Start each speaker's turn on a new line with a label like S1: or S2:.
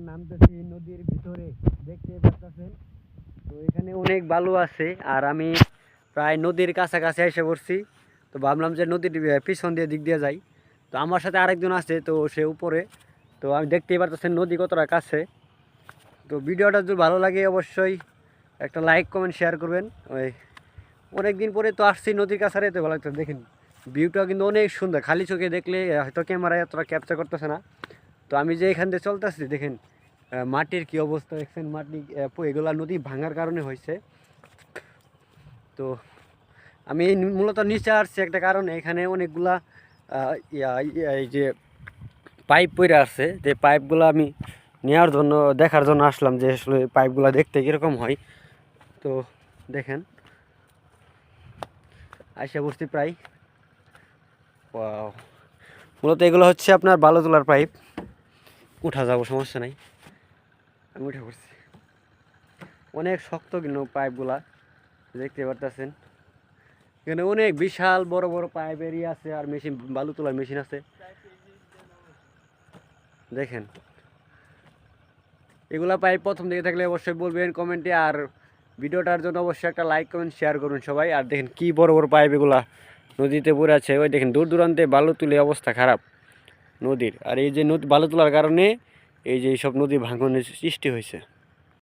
S1: নামতেছি নদীর ভিতরে, দেখতে পাচ্ছেন। তো এখানে অনেক বালু আছে আর আমি প্রায় নদীর কাছাকাছি এসে পড়ছি। তো ভাবলাম যে নদীর পিছন দিয়ে দিক দিয়ে যাই। তো আমার সাথে আরেকজন আছে, তো সে উপরে। তো আমি দেখতেই পারতেছেন নদী কতটা কাছে। তো ভিডিওটা যদি ভালো লাগে অবশ্যই একটা লাইক কমেন্ট শেয়ার করবেন। ওই অনেক দিন পরে তো আসছি নদীর কাছারে, তো ভালো লাগছে। দেখেন ভিউটা কিন্তু অনেক সুন্দর, খালি চোখে দেখলে হয়তো ক্যামেরায় এতটা ক্যাপচার করতেছে না। তো আমি যে এখান দিয়ে চলতেছি দেখেন মাটির কি অবস্থা দেখছেন। মাটি এগুলা নদী ভাঙার কারণে হয়েছে। তো আমি মূলত নিচে আসছি একটা কারণে, এখানে অনেকগুলা এই যে পাইপ পড়ে আছে, যে পাইপগুলো আমি নেওয়ার জন্য দেখার জন্য আসলাম যে আসলে পাইপগুলো দেখতে কীরকম হয়। তো দেখেন আইসা বসছি প্রায়। মূলত এগুলো হচ্ছে আপনার বালু তোলার পাইপ। উঠা যাবো, সমস্যা নাই, আমি উঠে পড়ছি। অনেক শক্ত কিন্তু পাইপগুলা দেখতে পারতেছেন। এখানে অনেক বিশাল বড় বড় পাইপ এরিয়া আছে আর মেশিন, বালু তোলার মেশিন আছে দেখেন। এগুলা পাইপ প্রথম দিকে থাকলে অবশ্যই বলবেন কমেন্টে, আর ভিডিওটার জন্য অবশ্যই একটা লাইক কমেন্ট শেয়ার করুন সবাই। আর দেখেন কি বড় বড় পাইপ এগুলা নদীতে পড়ে আছে। ওই দেখেন দূর দূরান্তে বালু তুলে অবস্থা খারাপ নদীর। আর এই যে নদী বালু তোলার কারণে এই যে এইসব নদী ভাঙনের সৃষ্টি হয়েছে।